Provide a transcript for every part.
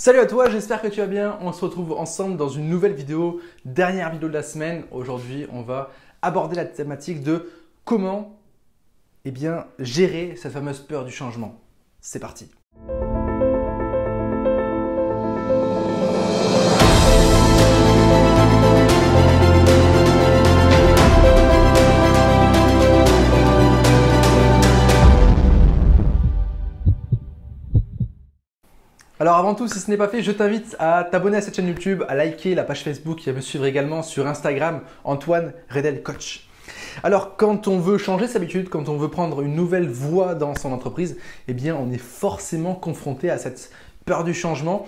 Salut à toi, j'espère que tu vas bien. On se retrouve ensemble dans une nouvelle vidéo, dernière vidéo de la semaine. Aujourd'hui, on va aborder la thématique de comment gérer cette fameuse peur du changement. C'est parti. Alors avant tout, si ce n'est pas fait, je t'invite à t'abonner à cette chaîne YouTube, à liker la page Facebook et à me suivre également sur Instagram, Antoine Redel Coach. Alors quand on veut changer ses habitudes, quand on veut prendre une nouvelle voie dans son entreprise, eh bien on est forcément confronté à cette peur du changement.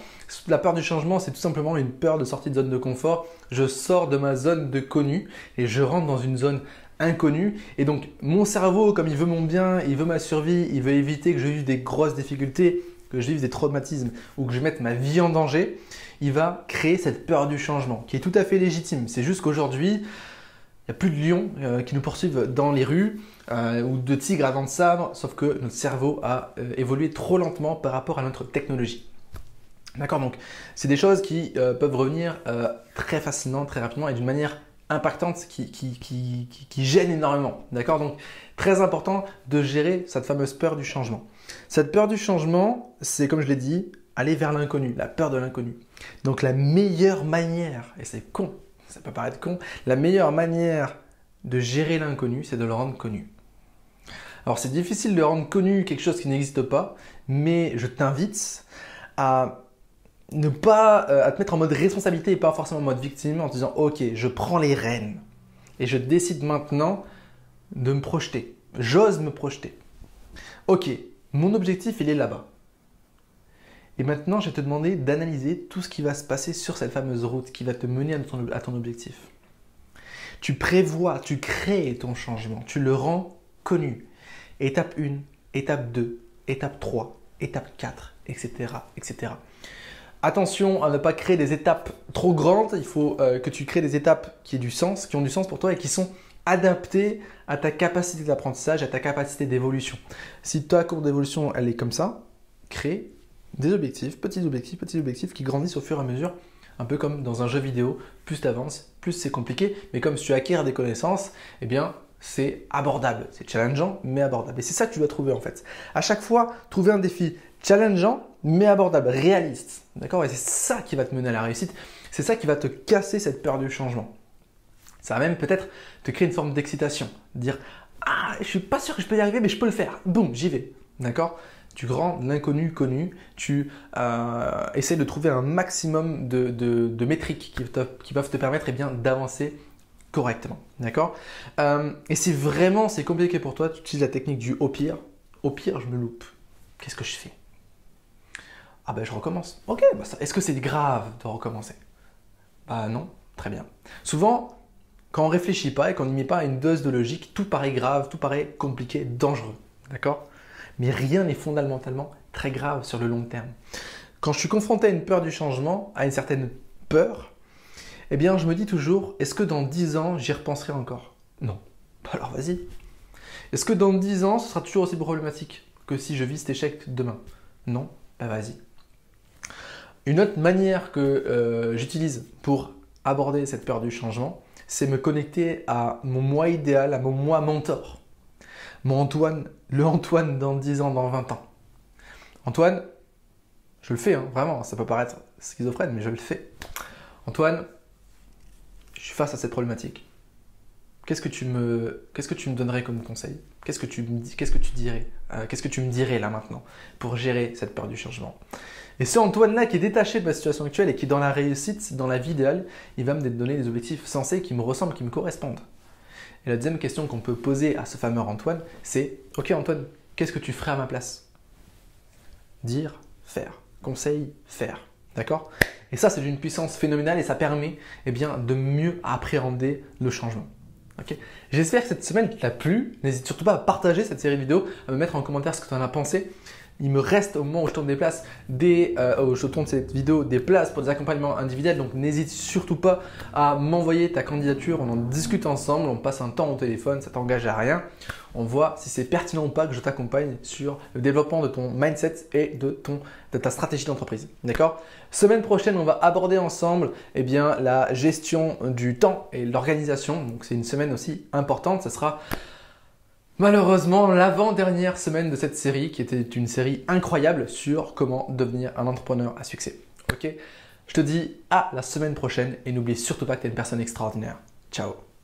La peur du changement, c'est tout simplement une peur de sortie de zone de confort. Je sors de ma zone de connu et je rentre dans une zone inconnue. Et donc mon cerveau, comme il veut mon bien, il veut ma survie, il veut éviter que je vive des grosses difficultés, que je vive des traumatismes ou que je mette ma vie en danger, il va créer cette peur du changement qui est tout à fait légitime. C'est juste qu'aujourd'hui, il n'y a plus de lions qui nous poursuivent dans les rues ou de tigres à dents de sabre, sauf que notre cerveau a évolué trop lentement par rapport à notre technologie. D'accord, donc c'est des choses qui peuvent revenir très facilement, très rapidement et d'une manière impactante qui gêne énormément. D'accord, donc très important de gérer cette fameuse peur du changement. Cette peur du changement, c'est comme je l'ai dit, aller vers l'inconnu, la peur de l'inconnu. Donc la meilleure manière, et c'est con, ça peut paraître con, la meilleure manière de gérer l'inconnu, c'est de le rendre connu. Alors c'est difficile de rendre connu quelque chose qui n'existe pas, mais je t'invite à ne pas à te mettre en mode responsabilité et pas forcément en mode victime en te disant ok, je prends les rênes et je décide maintenant de me projeter. J'ose me projeter. Ok, mon objectif il est là-bas. Et maintenant je vais te demander d'analyser tout ce qui va se passer sur cette fameuse route qui va te mener à ton objectif. Tu prévois, tu crées ton changement, tu le rends connu. Étape 1, étape 2, étape 3, étape 4, etc. etc. Attention à ne pas créer des étapes trop grandes. Il faut que tu crées des étapes qui ont du sens pour toi et qui sont adaptées à ta capacité d'apprentissage, à ta capacité d'évolution. Si ta courbe d'évolution elle est comme ça, crée des objectifs, petits objectifs qui grandissent au fur et à mesure, un peu comme dans un jeu vidéo. Plus tu avances, plus c'est compliqué. Mais comme si tu acquiers des connaissances, eh bien c'est abordable, c'est challengeant mais abordable. Et c'est ça que tu dois trouver en fait. À chaque fois, trouver un défi challengeant mais abordable, réaliste. D'accord? Et c'est ça qui va te mener à la réussite. C'est ça qui va te casser cette peur du changement. Ça va même peut-être te créer une forme d'excitation. Dire « Ah, je ne suis pas sûr que je peux y arriver, mais je peux le faire. » Boum, j'y vais. D'accord? Tu rends l'inconnu connu. Tu essaies de trouver un maximum de métriques qui peuvent te permettre d'avancer correctement. D'accord? Et si vraiment c'est compliqué pour toi, tu utilises la technique du au pire. Au pire, je me loupe. Qu'est-ce que je fais? Ah ben je recommence. Ok, est-ce que c'est grave de recommencer? Bah non, très bien. Souvent, quand on ne réfléchit pas et qu'on n'y met pas une dose de logique, tout paraît grave, tout paraît compliqué, dangereux. D'accord? Mais rien n'est fondamentalement très grave sur le long terme. Quand je suis confronté à une peur du changement, à une certaine peur, eh bien je me dis toujours, est-ce que dans 10 ans, j'y repenserai encore? Non. Alors vas-y. Est-ce que dans 10 ans, ce sera toujours aussi problématique que si je vis cet échec demain? Non. Bah vas-y. Une autre manière que j'utilise pour aborder cette peur du changement, c'est me connecter à mon moi idéal, à mon moi mentor. Mon Antoine, le Antoine dans 10 ans, dans 20 ans. Antoine, je le fais, hein, vraiment, ça peut paraître schizophrène, mais je le fais. Antoine, je suis face à cette problématique. Qu'est-ce que tu me donnerais comme conseil? Qu'est-ce que tu me dirais là maintenant pour gérer cette peur du changement? Et ce Antoine-là qui est détaché de ma situation actuelle et qui est dans la réussite, dans la vie idéale, il va me donner des objectifs sensés qui me ressemblent, qui me correspondent. Et la deuxième question qu'on peut poser à ce fameux Antoine, c'est « Ok Antoine, qu'est-ce que tu ferais à ma place ?» Dire, faire. Conseil, faire. D'accord? Et ça, c'est d'une puissance phénoménale et ça permet de mieux appréhender le changement. Okay. J'espère que cette semaine t'a plu. N'hésite surtout pas à partager cette série de vidéos, à me mettre en commentaire ce que tu en as pensé. il me reste au moment où je tourne je tourne cette vidéo des places pour des accompagnements individuels. Donc n'hésite surtout pas à m'envoyer ta candidature. On en discute ensemble, on passe un temps au téléphone, ça t'engage à rien. On voit si c'est pertinent ou pas que je t'accompagne sur le développement de ton mindset et de ta stratégie d'entreprise. D'accord? Semaine prochaine, on va aborder ensemble la gestion du temps et l'organisation. Donc c'est une semaine aussi importante. Ça sera malheureusement l'avant-dernière semaine de cette série qui était une série incroyable sur comment devenir un entrepreneur à succès. Ok? Je te dis à la semaine prochaine et n'oublie surtout pas que tu es une personne extraordinaire. Ciao!